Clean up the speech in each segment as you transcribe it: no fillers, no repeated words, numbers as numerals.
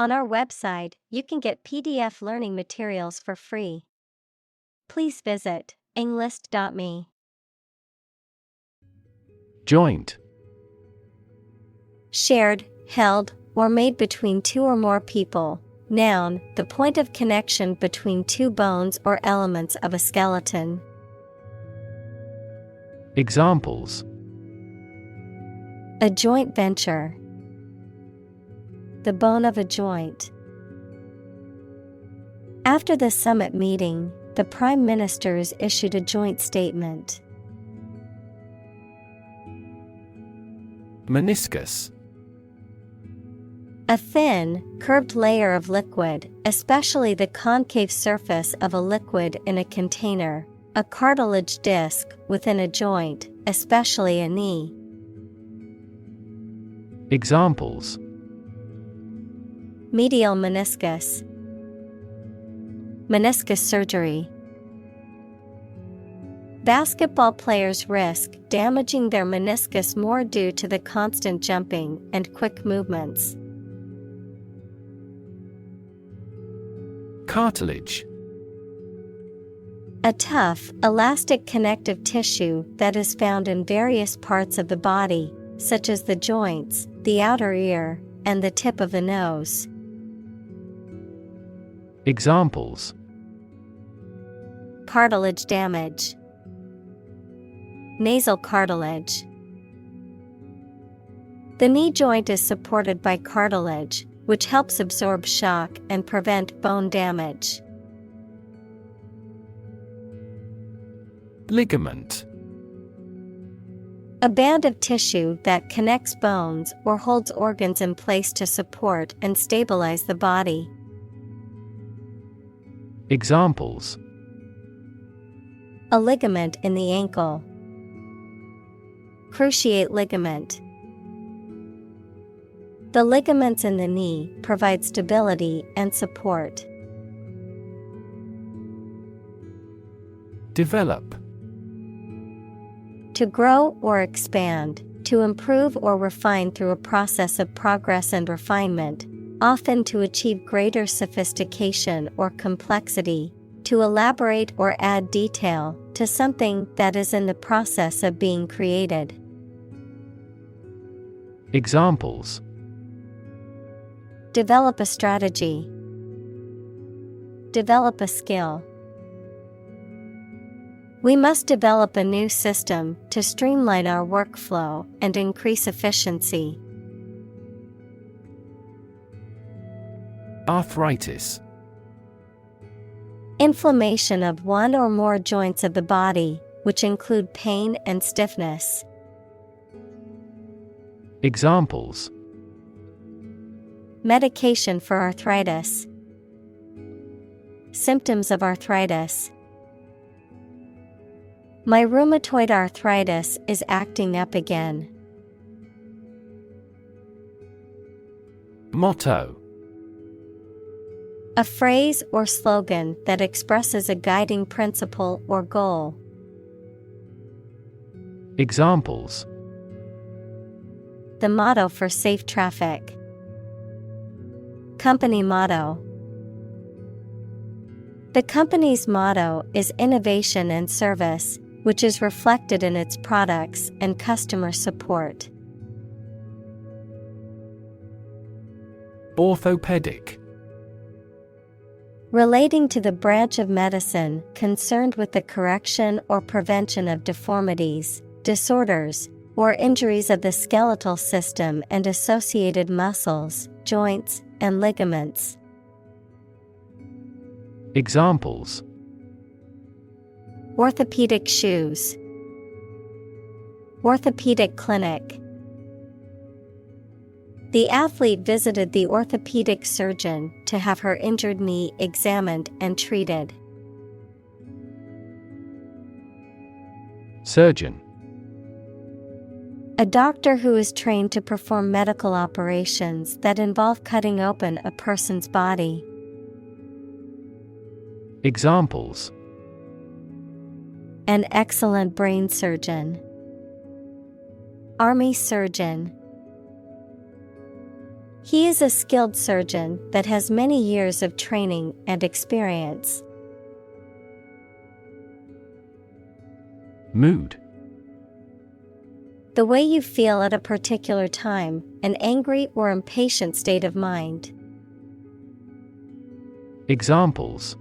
On our website, you can get PDF learning materials for free. Please visit englist.me. Joint. Shared, held, or made between two or more people. Noun, the point of connection between two bones or elements of a skeleton. Examples: A joint venture. The bone of a joint. After the summit meeting, the prime ministers issued a joint statement. Meniscus. A thin, curved layer of liquid, especially the concave surface of a liquid in a container, a cartilage disc within a joint, especially a knee. Examples: Medial meniscus. Meniscus surgery. Basketball players risk damaging their meniscus more due to the constant jumping and quick movements. Cartilage. A tough, elastic connective tissue that is found in various parts of the body, such as the joints, the outer ear, and the tip of the nose. Examples: Cartilage damage. Nasal cartilage. The knee joint is supported by cartilage, which helps absorb shock and prevent bone damage. Ligament. A band of tissue that connects bones or holds organs in place to support and stabilize the body. Examples: A ligament in the ankle. Cruciate ligament. The ligaments in the knee provide stability and support. Develop. To grow or expand, to improve or refine through a process of progress and refinement, often to achieve greater sophistication or complexity, to elaborate or add detail to something that is in the process of being created. Examples: Develop a strategy. Develop a skill. We must develop a new system to streamline our workflow and increase efficiency. Arthritis. Inflammation of one or more joints of the body, which include pain and stiffness. Examples: Medication for arthritis. Symptoms of arthritis. My rheumatoid arthritis is acting up again. Motto. A phrase or slogan that expresses a guiding principle or goal. Examples: The motto for safe traffic. Company motto. The company's motto is innovation and service, which is reflected in its products and customer support. Orthopedic. Relating to the branch of medicine concerned with the correction or prevention of deformities, disorders, or injuries of the skeletal system and associated muscles, joints, and ligaments. Examples: Orthopedic shoes. Orthopedic clinic. The athlete visited the orthopedic surgeon to have her injured knee examined and treated. Surgeon. A doctor who is trained to perform medical operations that involve cutting open a person's body. Examples: An excellent brain surgeon. Army surgeon. He is a skilled surgeon that has many years of training and experience. Mood. The way you feel at a particular time, an angry or impatient state of mind. Examples.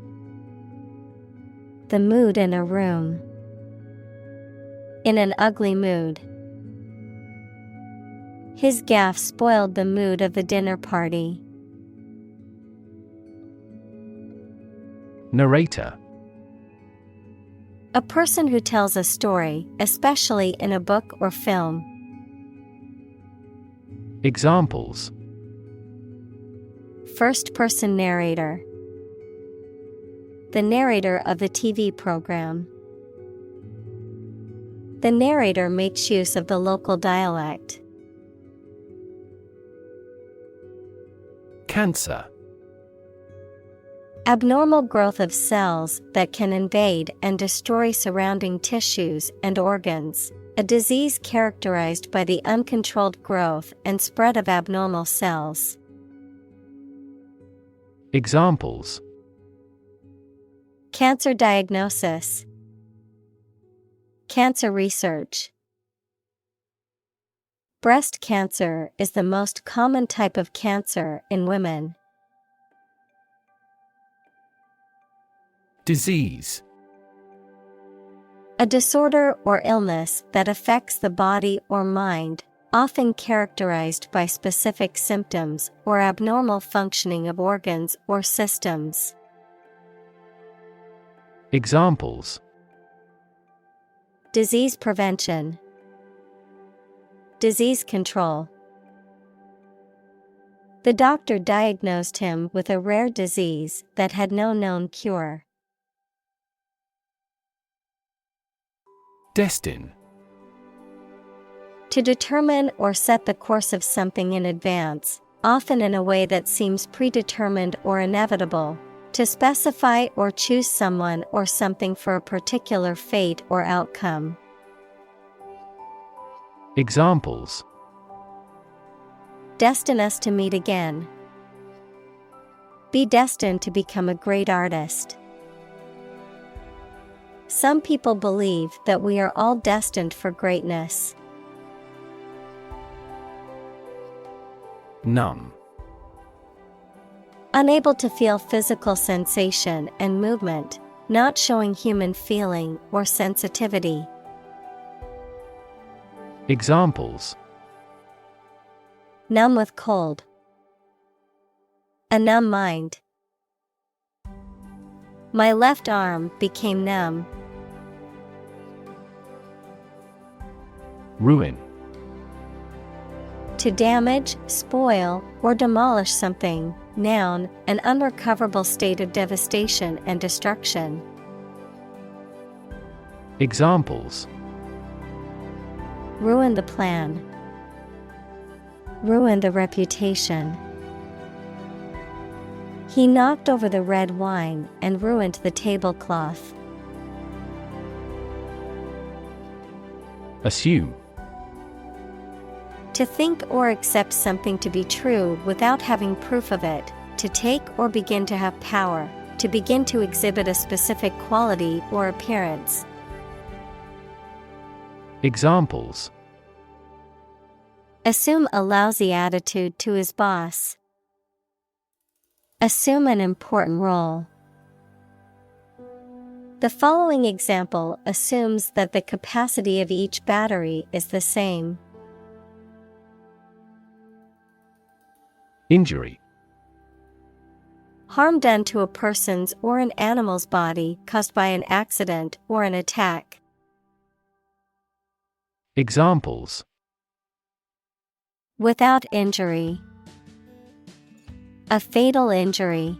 The mood in a room. In an ugly mood. His gaffe spoiled the mood of the dinner party. Narrator. A person who tells a story, especially in a book or film. Examples. First-person narrator. The narrator of the TV program. The narrator makes use of the local dialect. Cancer. Abnormal growth of cells that can invade and destroy surrounding tissues and organs. A disease characterized by the uncontrolled growth and spread of abnormal cells. Examples. Cancer diagnosis. Cancer research. Breast cancer is the most common type of cancer in women. Disease. A disorder or illness that affects the body or mind, often characterized by specific symptoms or abnormal functioning of organs or systems. Examples. Disease prevention. Disease control. The doctor diagnosed him with a rare disease that had no known cure. Destine. To determine or set the course of something in advance, often in a way that seems predetermined or inevitable. To specify or choose someone or something for a particular fate or outcome. Examples. Destine us to meet again. Be destined to become a great artist. Some people believe that we are all destined for greatness. Numb. Unable to feel physical sensation and movement, not showing human feeling or sensitivity. Examples. Numb with cold. A numb mind. My left arm became numb. Ruin. To damage, spoil, or demolish something. Noun, an unrecoverable state of devastation and destruction. Examples. Ruin the plan. Ruin the reputation. He knocked over the red wine and ruined the tablecloth. Assume. To think or accept something to be true without having proof of it, to take or begin to have power, to begin to exhibit a specific quality or appearance. Examples. Assume a lousy attitude to his boss. Assume an important role. The following example assumes that the capacity of each battery is the same. Injury. Harm done to a person's or an animal's body caused by an accident or an attack. Examples. Without injury. A fatal injury.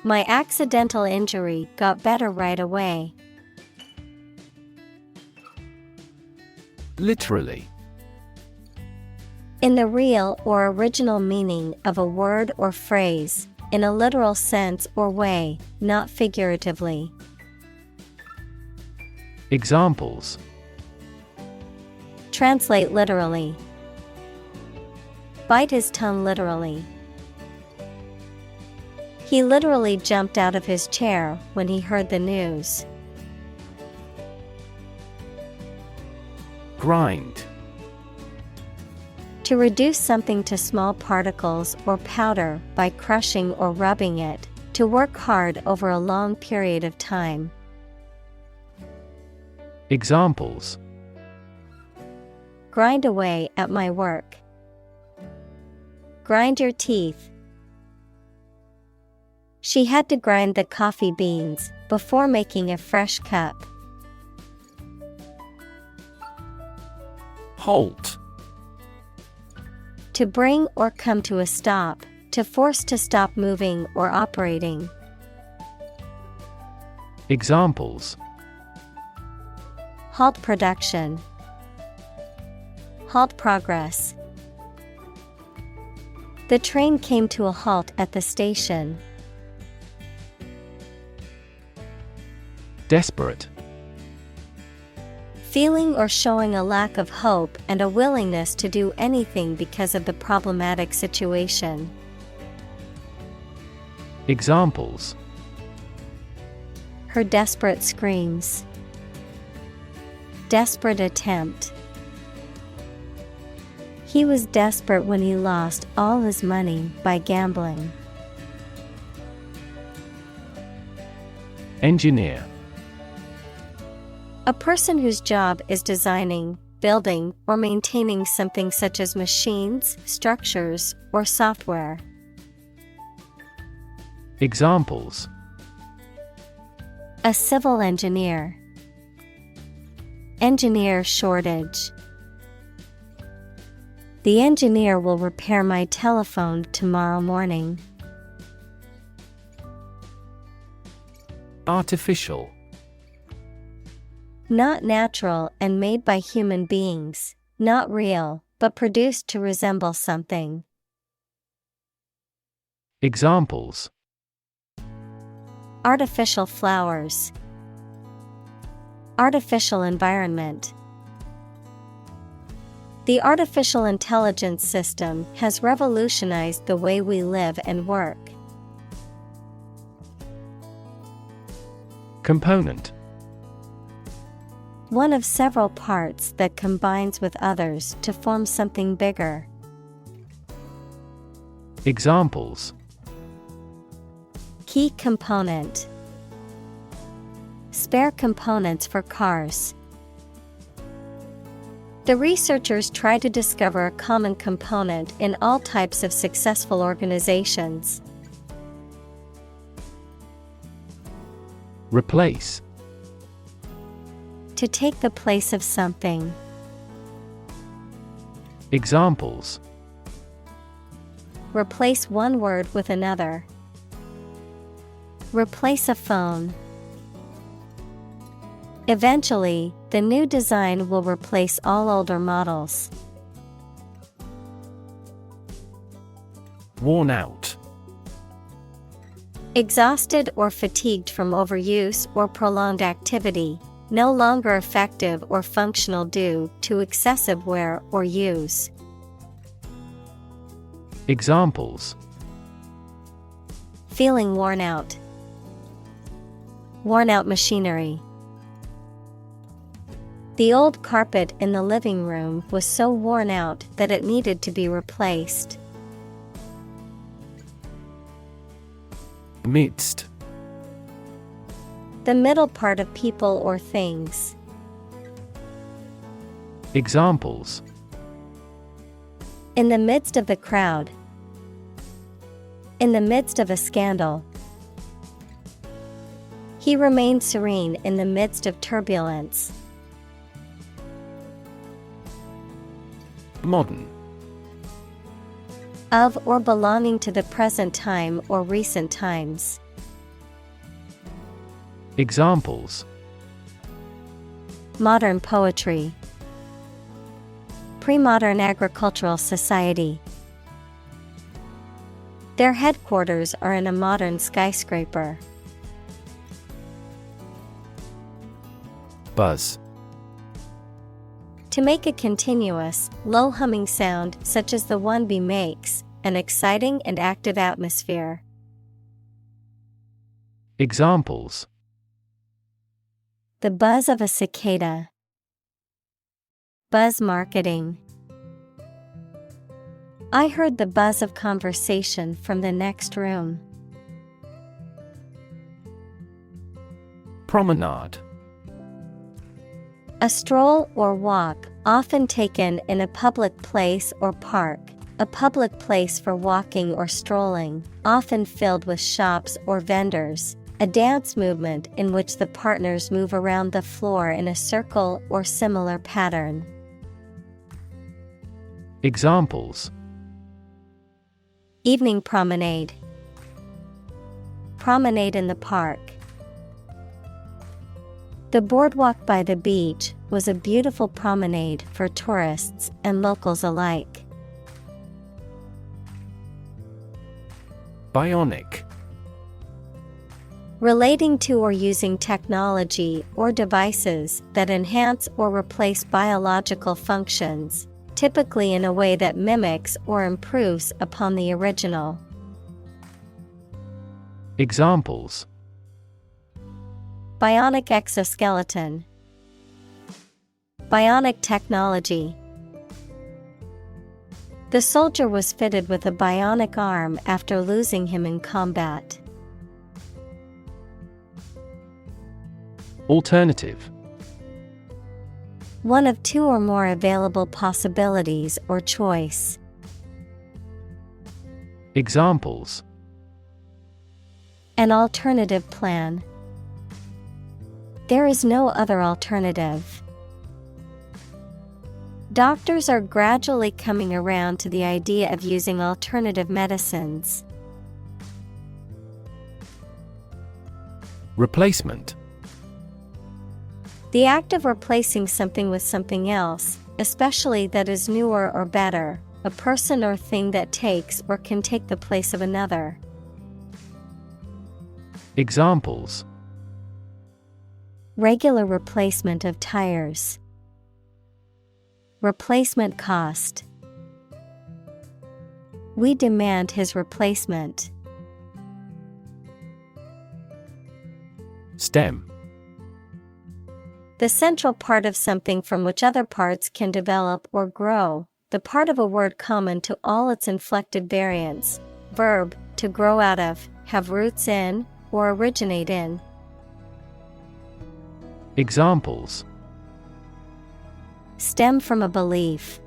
My accidental injury got better right away. Literally. In the real or original meaning of a word or phrase, in a literal sense or way, not figuratively. Examples. Translate literally. Bite his tongue literally. He literally jumped out of his chair when he heard the news. Grind. To reduce something to small particles or powder by crushing or rubbing it, to work hard over a long period of time. Examples: Grind away at my work. Grind your teeth. She had to grind the coffee beans before making a fresh cup. Halt. To bring or come to a stop, to force to stop moving or operating. Examples: Halt production. Halt progress. The train came to a halt at the station. Desperate. Feeling or showing a lack of hope and a willingness to do anything because of the problematic situation. Examples: Her desperate screams. Desperate attempt. He was desperate when he lost all his money by gambling. Engineer. A person whose job is designing, building, or maintaining something such as machines, structures, or software. Examples: A civil engineer. Engineer shortage. The engineer will repair my telephone tomorrow morning. Artificial. Not natural and made by human beings, not real, but produced to resemble something. Examples: Artificial flowers. Artificial environment. The artificial intelligence system has revolutionized the way we live and work. Component. One of several parts that combines with others to form something bigger. Examples: Key component. Spare components for cars. The researchers try to discover a common component in all types of successful organizations. Replace. To take the place of something. Examples: Replace one word with another. Replace a phone. Eventually, the new design will replace all older models. Worn out. Exhausted or fatigued from overuse or prolonged activity, no longer effective or functional due to excessive wear or use. Examples: Feeling worn out. Worn out machinery. The old carpet in the living room was so worn out that it needed to be replaced. Midst. The middle part of people or things. Examples: In the midst of the crowd. In the midst of a scandal. He remained serene in the midst of turbulence. Modern. Of or belonging to the present time or recent times. Examples: Modern poetry. Pre-modern agricultural society. Their headquarters are in a modern skyscraper. Buzz. To make a continuous, low humming sound such as the one bee makes, an exciting and active atmosphere. Examples: The buzz of a cicada. Buzz marketing. I heard the buzz of conversation from the next room. Promenade. A stroll or walk, often taken in a public place or park. A public place for walking or strolling, often filled with shops or vendors. A dance movement in which the partners move around the floor in a circle or similar pattern. Examples: Evening promenade. Promenade in the park. The boardwalk by the beach was a beautiful promenade for tourists and locals alike. Bionic. Relating to or using technology or devices that enhance or replace biological functions, typically in a way that mimics or improves upon the original. Examples: Bionic exoskeleton. Bionic technology. The soldier was fitted with a bionic arm after losing him in combat. Alternative. One of two or more available possibilities or choice. Examples: An alternative plan. There is no other alternative. Doctors are gradually coming around to the idea of using alternative medicines. Replacement. The act of replacing something with something else, especially that is newer or better, a person or thing that takes or can take the place of another. Examples: Regular replacement of tires. Replacement cost. We demand his replacement. STEM. The central part of something from which other parts can develop or grow, the part of a word common to all its inflected variants. Verb, to grow out of, have roots in, or originate in. Examples: Stem from a belief.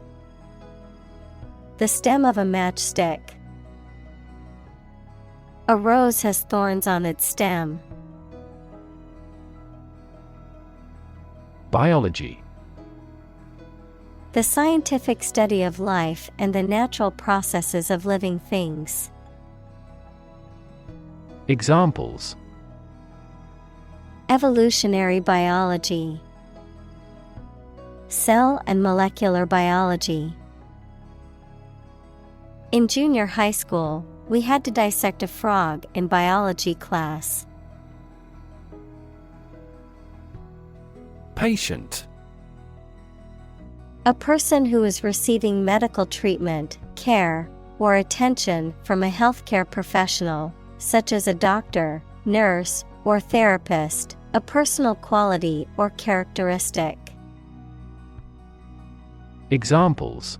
The stem of a matchstick. A rose has thorns on its stem. Biology. The scientific study of life and the natural processes of living things. Examples: Evolutionary biology. Cell and molecular biology. In junior high school, we had to dissect a frog in biology class. Patient. A person who is receiving medical treatment, care, or attention from a healthcare professional, such as a doctor, nurse, or therapist, a personal quality or characteristic. Examples: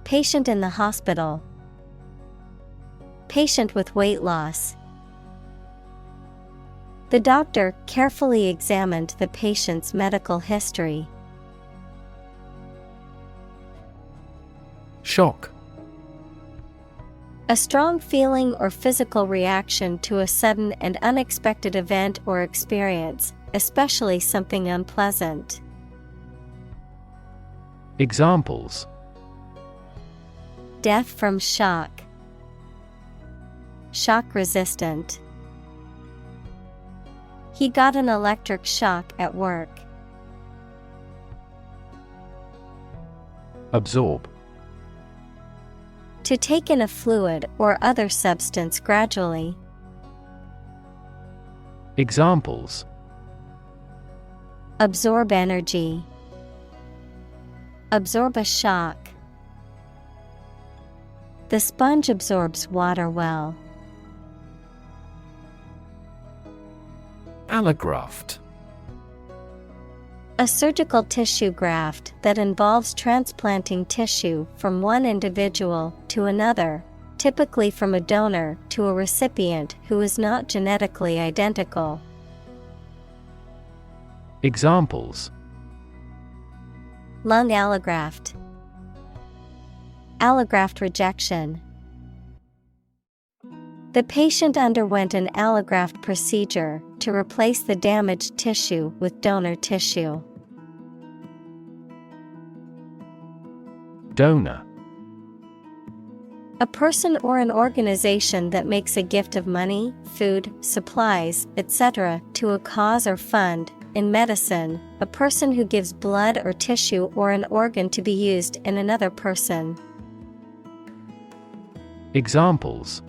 Patient in the hospital. Patient with weight loss. The doctor carefully examined the patient's medical history. Shock. A strong feeling or physical reaction to a sudden and unexpected event or experience, especially something unpleasant. Examples: Death from shock. Shock resistant. He got an electric shock at work. Absorb. To take in a fluid or other substance gradually. Examples: Absorb energy. Absorb a shock. The sponge absorbs water well. Allograft. A surgical tissue graft that involves transplanting tissue from one individual to another, typically from a donor to a recipient who is not genetically identical. Examples: Lung allograft. Allograft rejection. The patient underwent an allograft procedure to replace the damaged tissue with donor tissue. Donor. A person or an organization that makes a gift of money, food, supplies, etc. to a cause or fund. In medicine, a person who gives blood or tissue or an organ to be used in another person. Examples: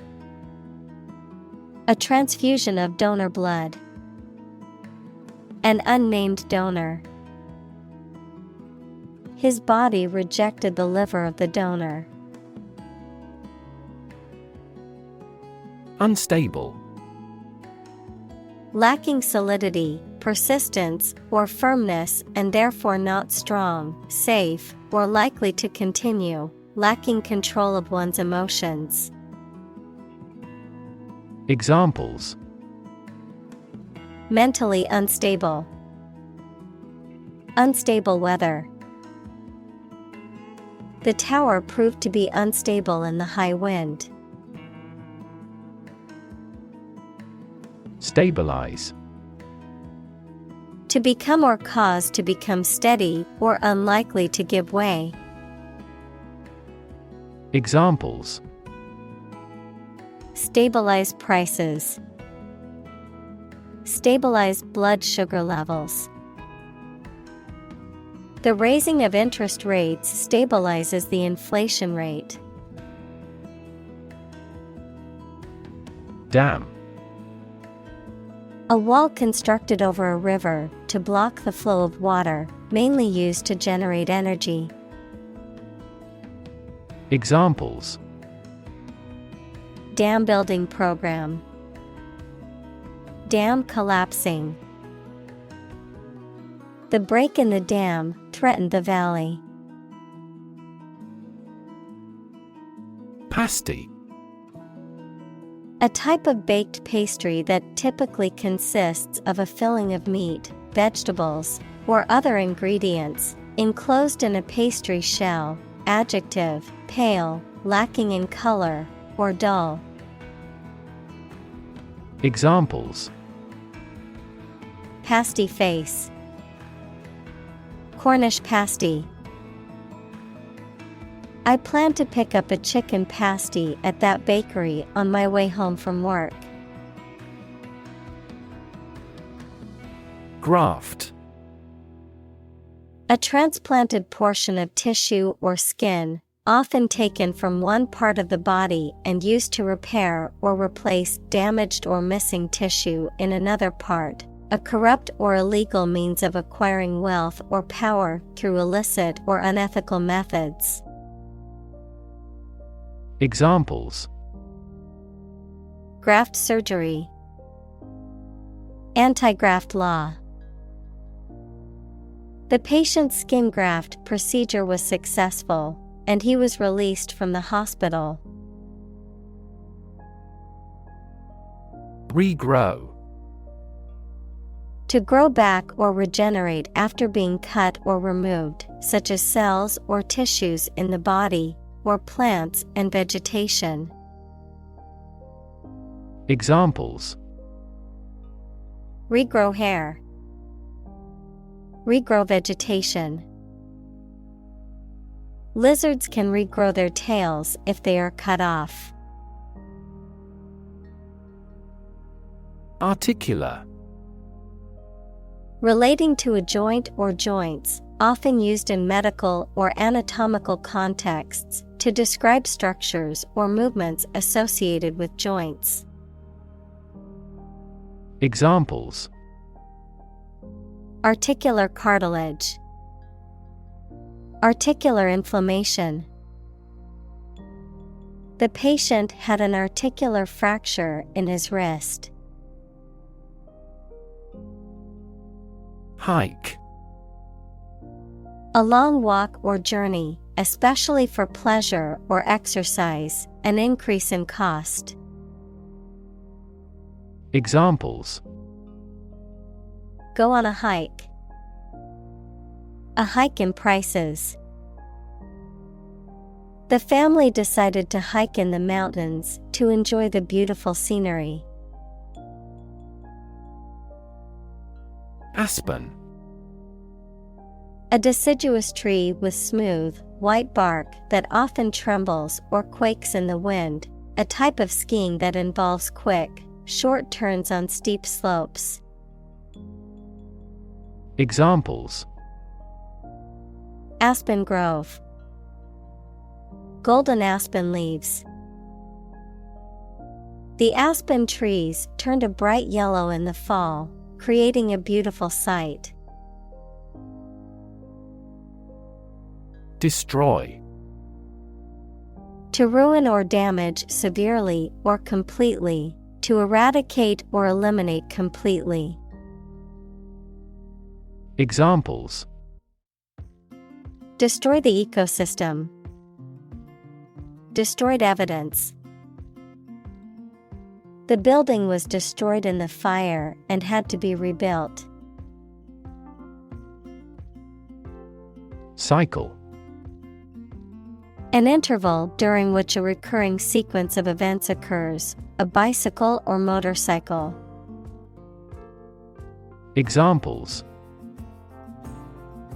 A transfusion of donor blood. An unnamed donor. His body rejected the liver of the donor. Unstable. Lacking solidity, persistence, or firmness and therefore not strong, safe, or likely to continue, lacking control of one's emotions. Examples: Mentally unstable. Unstable weather. The tower proved to be unstable in the high wind. Stabilize. To become or cause to become steady or unlikely to give way. Examples: Stabilize prices. Stabilize blood sugar levels. The raising of interest rates stabilizes the inflation rate. Dam. A wall constructed over a river to block the flow of water, mainly used to generate energy. Examples: Dam building program. Dam collapsing. The break in the dam threatened the valley. Pasty. A type of baked pastry that typically consists of a filling of meat, vegetables, or other ingredients, enclosed in a pastry shell. Adjective: pale, lacking in color, or dull. Examples: Pasty face. Cornish pasty. I plan to pick up a chicken pasty at that bakery on my way home from work. Graft. A transplanted portion of tissue or skin, often taken from one part of the body and used to repair or replace damaged or missing tissue in another part. A corrupt or illegal means of acquiring wealth or power through illicit or unethical methods. Examples: Graft surgery. Anti-graft law. The patient's skin graft procedure was successful, and he was released from the hospital. Regrow. To grow back or regenerate after being cut or removed, such as cells or tissues in the body, or plants and vegetation. Examples: Regrow hair. Regrow vegetation. Lizards can regrow their tails if they are cut off. Articular. Relating to a joint or joints, often used in medical or anatomical contexts to describe structures or movements associated with joints. Examples: Articular cartilage. Articular inflammation. The patient had an articular fracture in his wrist. Hike. A long walk or journey, especially for pleasure or exercise, an increase in cost. Examples: Go on a hike. A hike in prices. The family decided to hike in the mountains to enjoy the beautiful scenery. Aspen. A deciduous tree with smooth, white bark that often trembles or quakes in the wind, a type of skiing that involves quick, short turns on steep slopes. Examples: Aspen grove. Golden aspen leaves. The aspen trees turned a bright yellow in the fall, creating a beautiful sight. Destroy. To ruin or damage severely or completely, to eradicate or eliminate completely. Examples: Destroy the ecosystem. Destroyed evidence. The building was destroyed in the fire and had to be rebuilt. Cycle. An interval during which a recurring sequence of events occurs, a bicycle or motorcycle. Examples: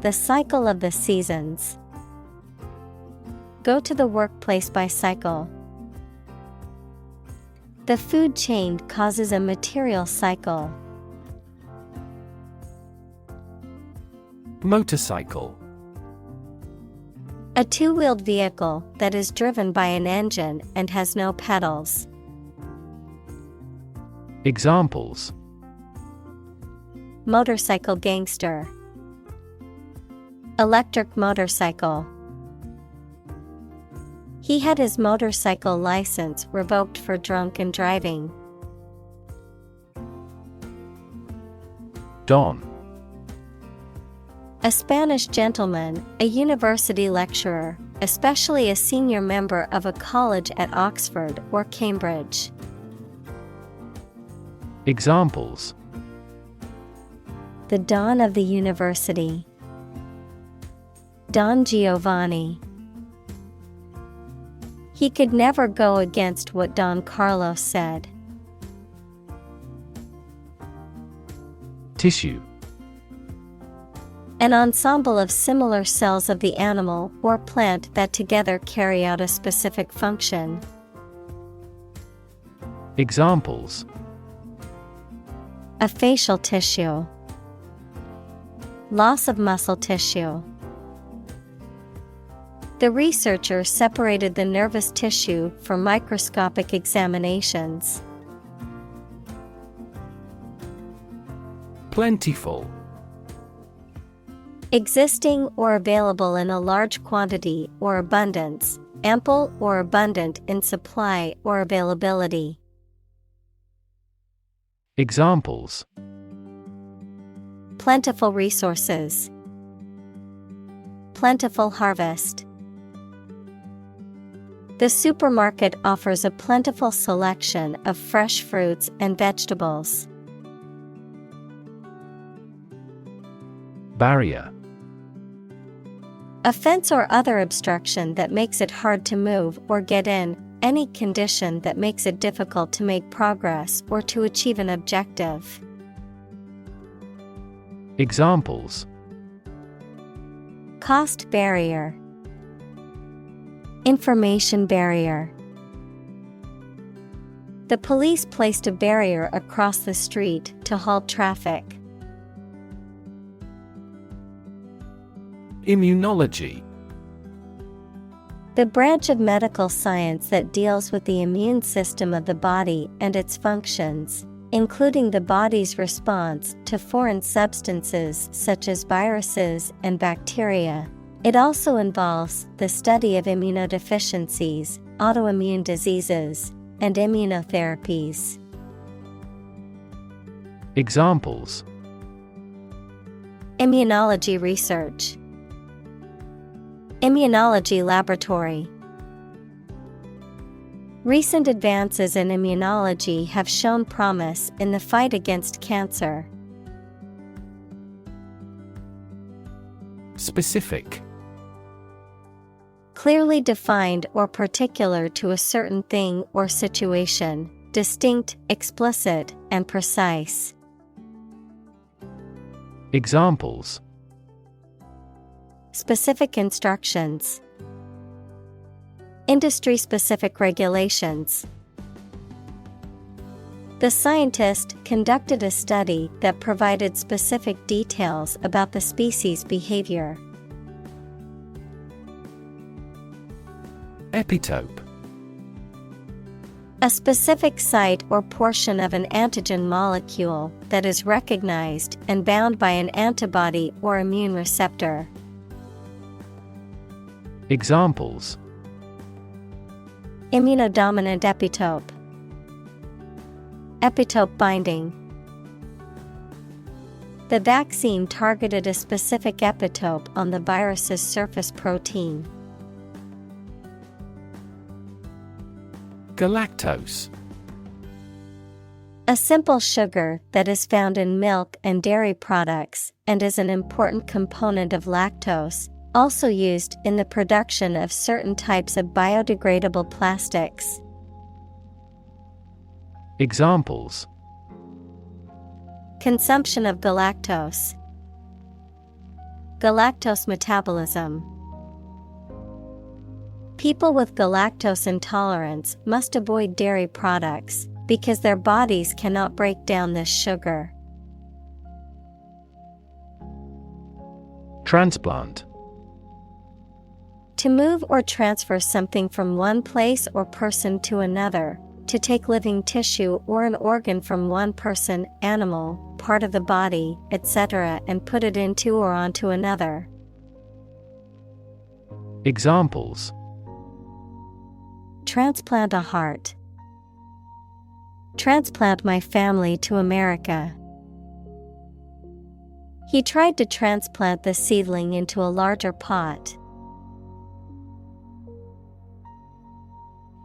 The cycle of the seasons. Go to the workplace by cycle. The food chain causes a material cycle. Motorcycle. A two-wheeled vehicle that is driven by an engine and has no pedals. Examples: Motorcycle gangster. Electric motorcycle. He had his motorcycle license revoked for drunken driving. Don. A Spanish gentleman, a university lecturer, especially a senior member of a college at Oxford or Cambridge. Examples: The Don of the University. Don Giovanni. He could never go against what Don Carlos said. Tissue. An ensemble of similar cells of the animal or plant that together carry out a specific function. Examples: A facial tissue. Loss of muscle tissue. The researcher separated the nervous tissue for microscopic examinations. Plentiful. Existing or available in a large quantity or abundance, ample or abundant in supply or availability. Examples: Plentiful resources. Plentiful harvest. The supermarket offers a plentiful selection of fresh fruits and vegetables. Barrier. A fence or other obstruction that makes it hard to move or get in, any condition that makes it difficult to make progress or to achieve an objective. Examples: Cost barrier. Information barrier. The police placed a barrier across the street to halt traffic. Immunology. The branch of medical science that deals with the immune system of the body and its functions, including the body's response to foreign substances such as viruses and bacteria. It also involves the study of immunodeficiencies, autoimmune diseases, and immunotherapies. Examples: Immunology research, immunology laboratory. Recent advances in immunology have shown promise in the fight against cancer. Specific: Clearly defined or particular to a certain thing or situation, distinct, explicit, and precise. Examples: Specific instructions, industry-specific regulations. The scientist conducted a study that provided specific details about the species' behavior. Epitope: A specific site or portion of an antigen molecule that is recognized and bound by an antibody or immune receptor. Examples: Immunodominant epitope, epitope binding. The vaccine targeted a specific epitope on the virus's surface protein. Galactose: A simple sugar that is found in milk and dairy products and is an important component of lactose, also used in the production of certain types of biodegradable plastics. Examples: Consumption of galactose, galactose metabolism. People with galactose intolerance must avoid dairy products because their bodies cannot break down this sugar. Transplant: To move or transfer something from one place or person to another, to take living tissue or an organ from one person, animal, part of the body, etc., and put it into or onto another. Examples: Transplant a heart. Transplant my family to America. He tried to transplant the seedling into a larger pot.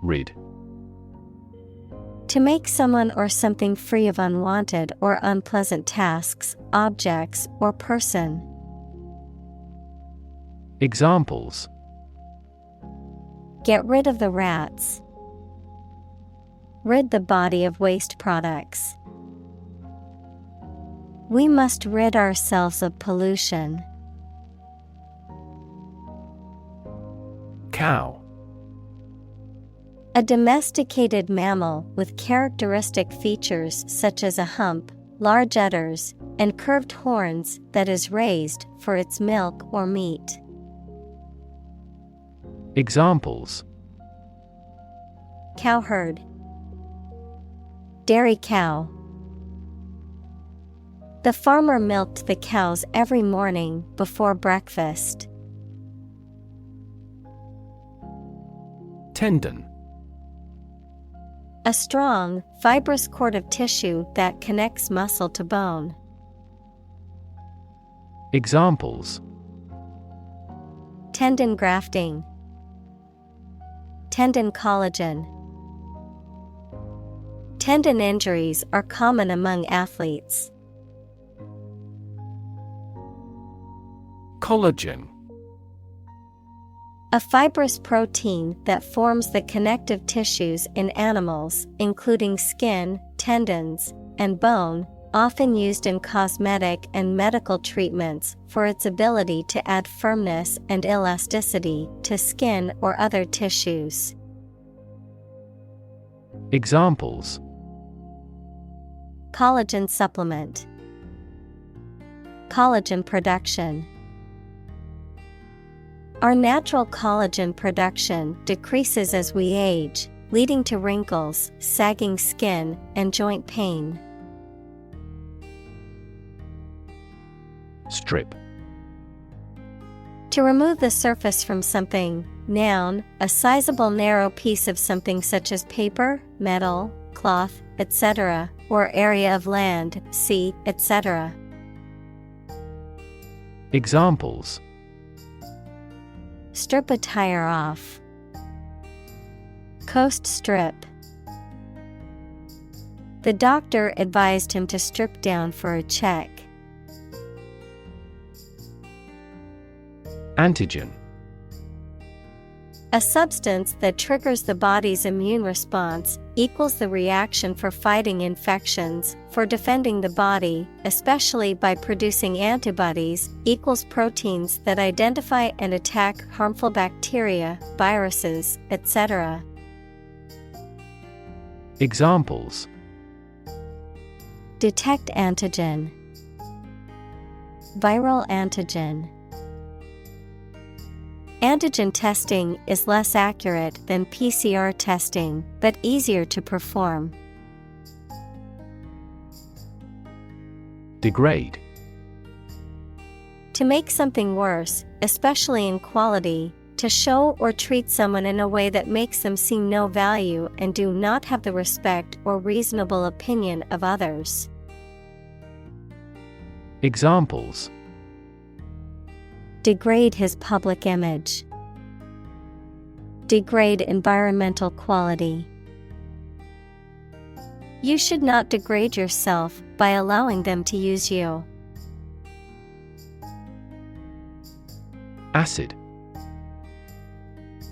Rid: To make someone or something free of unwanted or unpleasant tasks, objects, or person. Examples: Get rid of the rats. Rid the body of waste products. We must rid ourselves of pollution. Cow: A domesticated mammal with characteristic features such as a hump, large udders, and curved horns that is raised for its milk or meat. Examples: Cowherd, dairy cow. The farmer milked the cows every morning before breakfast. Tendon: A strong, fibrous cord of tissue that connects muscle to bone. Examples: Tendon grafting, tendon collagen. Tendon injuries are common among athletes. Collagen: A fibrous protein that forms the connective tissues in animals, including skin, tendons, and bone, often used in cosmetic and medical treatments for its ability to add firmness and elasticity to skin or other tissues. Examples: Collagen supplement, collagen production. Our natural collagen production decreases as we age, leading to wrinkles, sagging skin, and joint pain. Strip: To remove the surface from something, noun, a sizable narrow piece of something such as paper, metal, cloth, etc., or area of land, sea, etc. Examples: strip a tire off, coast strip. The doctor advised him to strip down for a check. Antigen. A substance that triggers the body's immune response, equals the reaction for fighting infections, for defending the body, especially by producing antibodies, equals proteins that identify and attack harmful bacteria, viruses, etc. Examples: detect antigen, viral antigen. Antigen testing is less accurate than PCR testing, but easier to perform. Degrade. To make something worse, especially in quality, to show or treat someone in a way that makes them see no value and do not have the respect or reasonable opinion of others. Examples: degrade his public image, degrade environmental quality. You should not degrade yourself by allowing them to use you. Acid.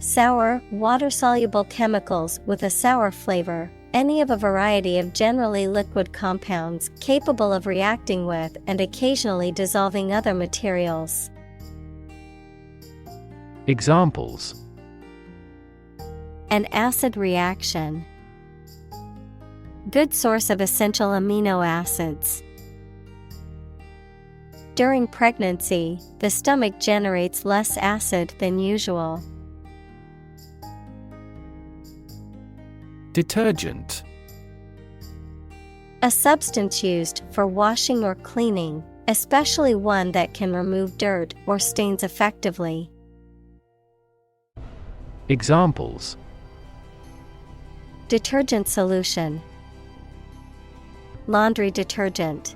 Sour, water-soluble chemicals with a sour flavor, any of a variety of generally liquid compounds capable of reacting with and occasionally dissolving other materials. Examples: an acid reaction, good source of essential amino acids. During pregnancy, the stomach generates less acid than usual. Detergent. A substance used for washing or cleaning, especially one that can remove dirt or stains effectively. Examples: detergent solution, laundry detergent.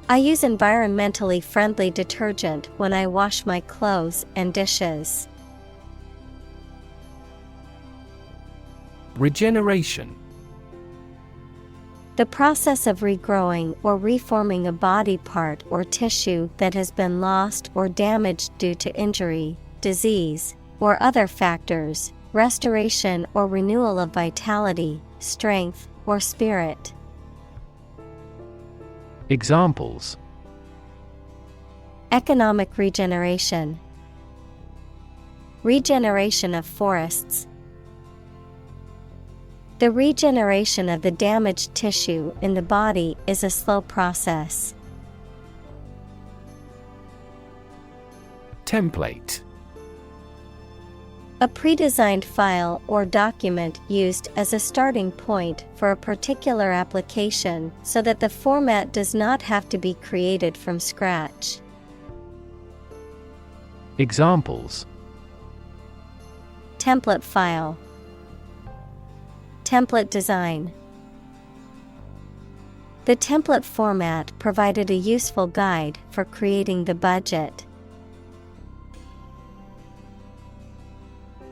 I use environmentally friendly detergent when I wash my clothes and dishes. Regeneration. The process of regrowing or reforming a body part or tissue that has been lost or damaged due to injury, disease, or other factors, restoration or renewal of vitality, strength, or spirit. Examples: economic regeneration, regeneration of forests. The regeneration of the damaged tissue in the body is a slow process. Template. A pre-designed file or document used as a starting point for a particular application so that the format does not have to be created from scratch. Examples: template file, template design. The template format provided a useful guide for creating the budget.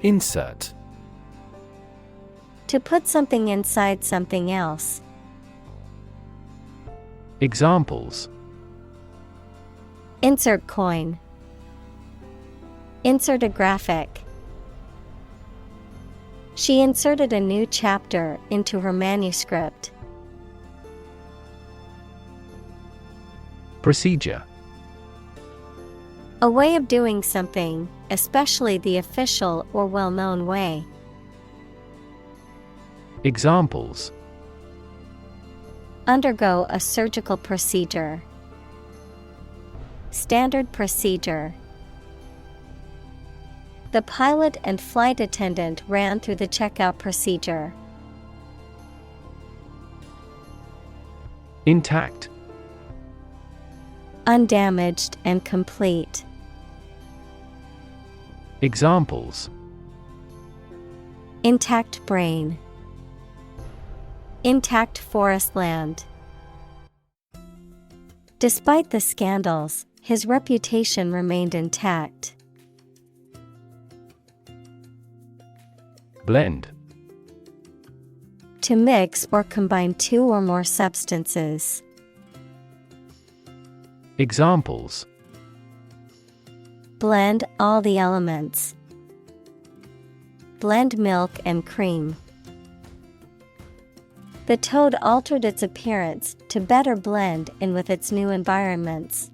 Insert. To put something inside something else. Examples: insert coin, insert a graphic. She inserted a new chapter into her manuscript. Procedure. A way of doing something, especially the official or well-known way. Examples: undergo a surgical procedure, standard procedure. The pilot and flight attendant ran through the checkout procedure. Intact. undamaged and complete. Examples: Intact brain, intact forest land. Despite the scandals, his reputation remained intact. Blend. To mix or combine two or more substances. Examples: Blend all the elements. Blend milk and cream. The toad altered its appearance to better blend in with its new environments.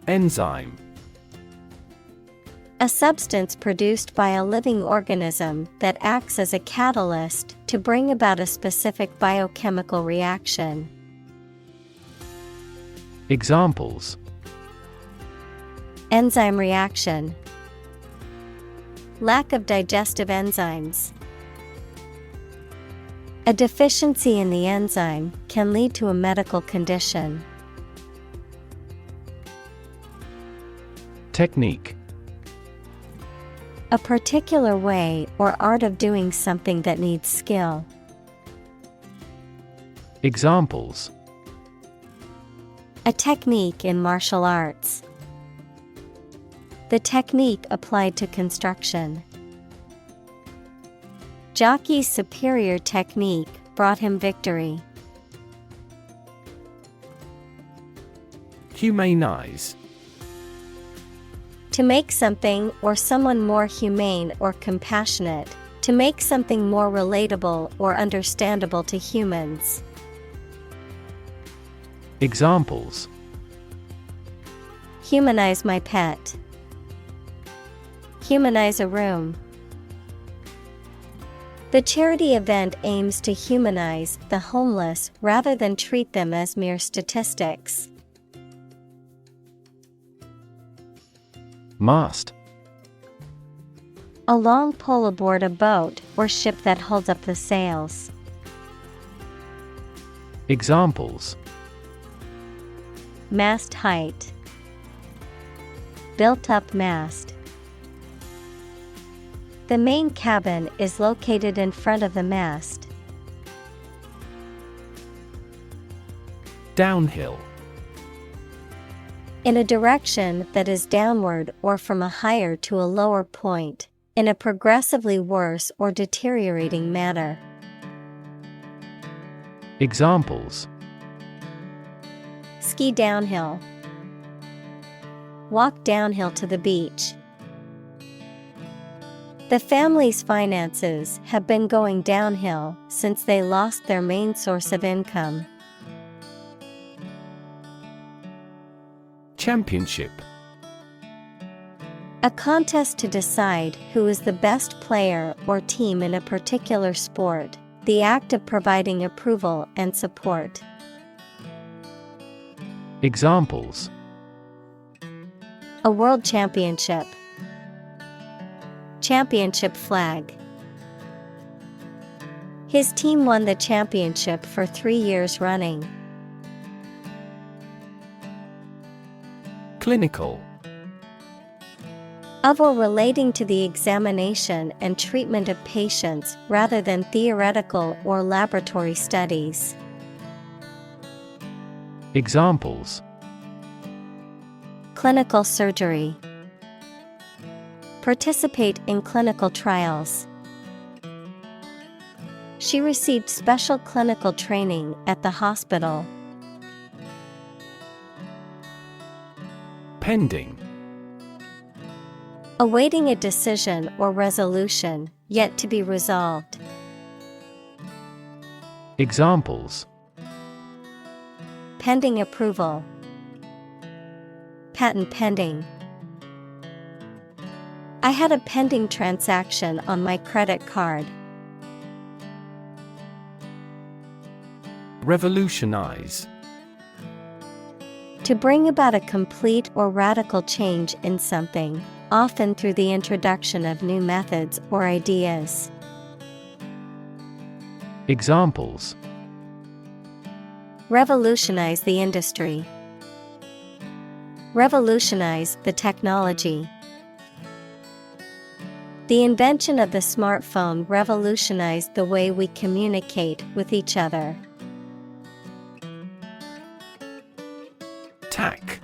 Enzyme. A substance produced by a living organism that acts as a catalyst to bring about a specific biochemical reaction. Examples: Enzyme reaction. Lack of digestive enzymes. A deficiency in the enzyme can lead to a medical condition. Technique. A particular way or art of doing something that needs skill. Examples: A technique in martial arts. The technique applied to construction. Jockey's superior technique brought him victory. Humanize. To make something or someone more humane or compassionate. To make something more relatable or understandable to humans. Examples: Humanize my pet. Humanize a room. The charity event aims to humanize the homeless rather than treat them as mere statistics. Mast. A long pole aboard a boat or ship that holds up the sails. Examples: Mast height. Built up mast. The main cabin is located in front of the mast. Downhill. In a direction that is downward or from a higher to a lower point, in a progressively worse or deteriorating manner. Examples: Ski downhill. Walk downhill to the beach. The family's finances have been going downhill since they lost their main source of income. Championship. A contest to decide who is the best player or team in a particular sport, the act of providing approval and support. Examples: A world championship. Championship flag. His team won the championship for 3 years running. Clinical. Of or relating to the examination and treatment of patients rather than theoretical or laboratory studies. Examples: Clinical surgery. Participate in clinical trials. She received special clinical training at the hospital. Pending. Awaiting a decision or resolution, yet to be resolved. Examples: Pending approval. Patent pending. I had a pending transaction on my credit card. Revolutionize. To bring about a complete or radical change in something, often through the introduction of new methods or ideas. Examples: Revolutionize the industry. Revolutionize the technology. The invention of the smartphone revolutionized the way we communicate with each other. Tack.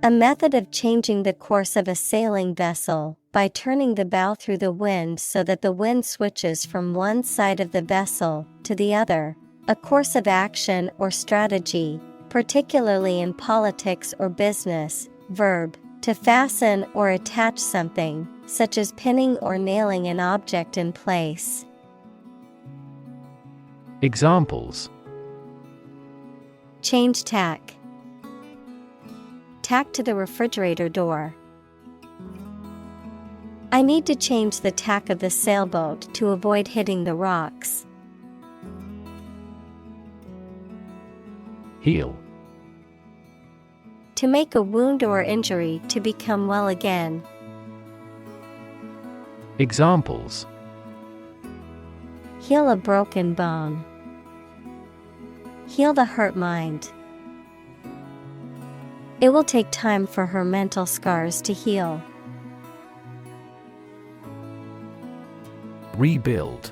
A method of changing the course of a sailing vessel by turning the bow through the wind so that the wind switches from one side of the vessel to the other. A course of action or strategy, particularly in politics or business. Verb, to fasten or attach something, such as pinning or nailing an object in place. Examples: Change tack. Tack to the refrigerator door. I need to change the tack of the sailboat to avoid hitting the rocks. Heal. To make a wound or injury to become well again. Examples: Heal a broken bone. Heal the hurt mind. It will take time for her mental scars to heal. Rebuild.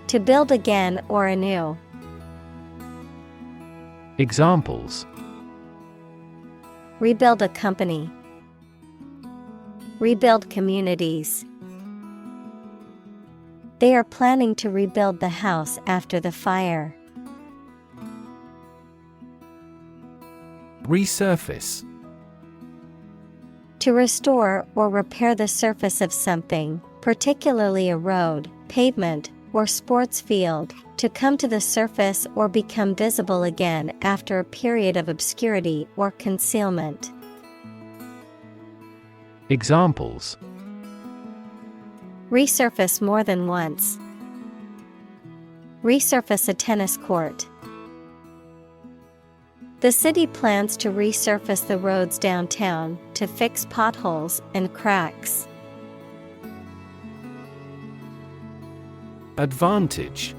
To build again or anew. Examples: Rebuild a company. Rebuild communities. They are planning to rebuild the house after the fire. Resurface. To restore or repair the surface of something, particularly a road, pavement, or sports field, to come to the surface or become visible again after a period of obscurity or concealment. Examples: Resurface more than once. Resurface a tennis court. The city plans to resurface the roads downtown to fix potholes and cracks. Advantage.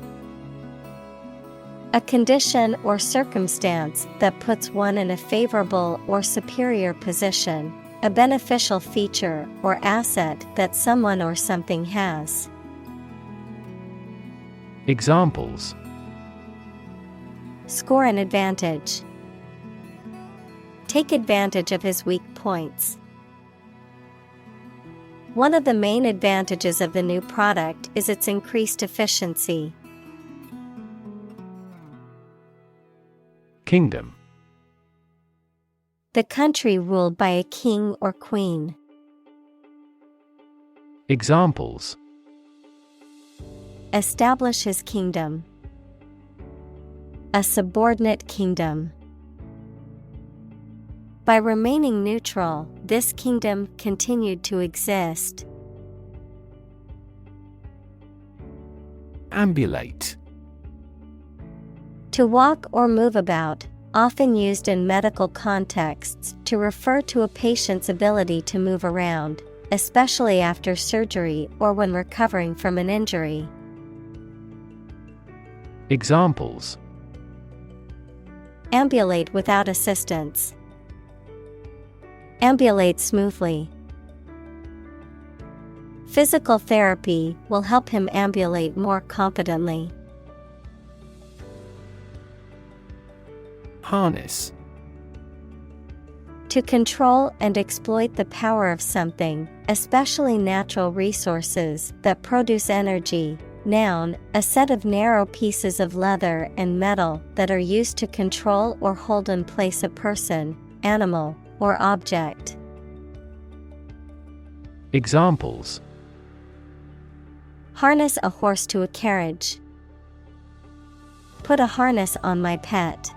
A condition or circumstance that puts one in a favorable or superior position, a beneficial feature or asset that someone or something has. Examples: Score an advantage. Take advantage of his weak points. One of the main advantages of the new product is its increased efficiency. Kingdom. The country ruled by a king or queen. Examples: Establish his kingdom. A subordinate kingdom. By remaining neutral, this kingdom continued to exist. Ambulate. To walk or move about, often used in medical contexts to refer to a patient's ability to move around, especially after surgery or when recovering from an injury. Examples: Ambulate without assistance. Ambulate smoothly. Physical therapy will help him ambulate more confidently. Harness. To control and exploit the power of something, especially natural resources that produce energy. Noun, a set of narrow pieces of leather and metal that are used to control or hold in place a person, animal, or object. Examples: Harness a horse to a carriage. Put a harness on my pet.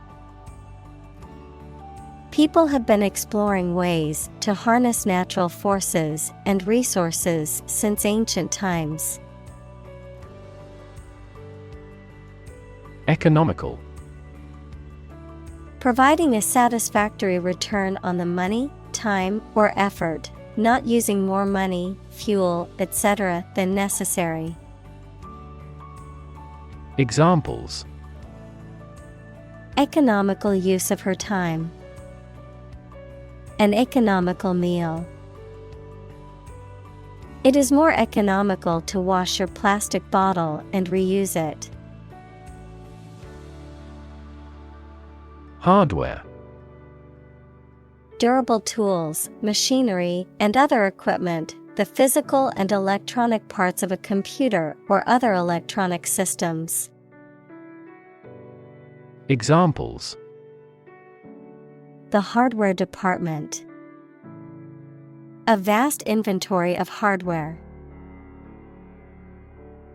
People have been exploring ways to harness natural forces and resources since ancient times. Economical. Providing a satisfactory return on the money, time, or effort, not using more money, fuel, etc. than necessary. Examples: economical use of her time. An economical meal. It is more economical to wash your plastic bottle and reuse it. Hardware. Durable tools, machinery, and other equipment, the physical and electronic parts of a computer or other electronic systems. Examples: the hardware department. A vast inventory of hardware.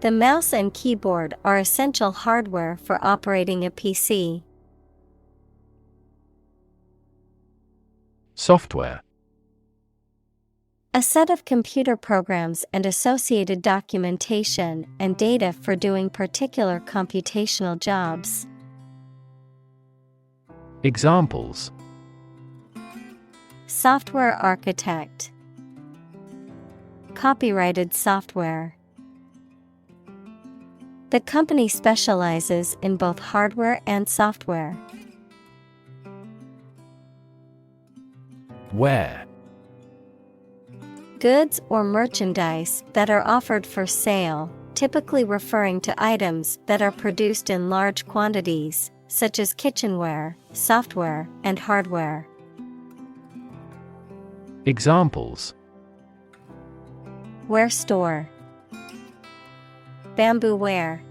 The mouse and keyboard are essential hardware for operating a PC. Software. A set of computer programs and associated documentation and data for doing particular computational jobs. Examples: software architect. Copyrighted software. The company specializes in both hardware and software. Wear. Goods or merchandise that are offered for sale, typically referring to items that are produced in large quantities, such as kitchenware, software, and hardware. Examples: ware store. Bamboo ware.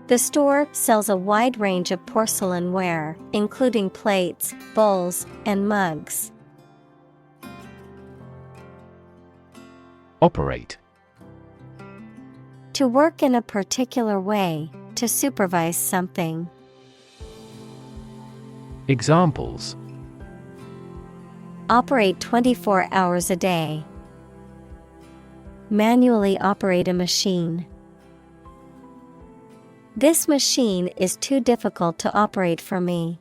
The store sells a wide range of porcelain ware, including plates, bowls, and mugs. Operate. To work in a particular way, to supervise something. Examples: operate 24 hours a day. Manually operate a machine. This machine is too difficult to operate for me.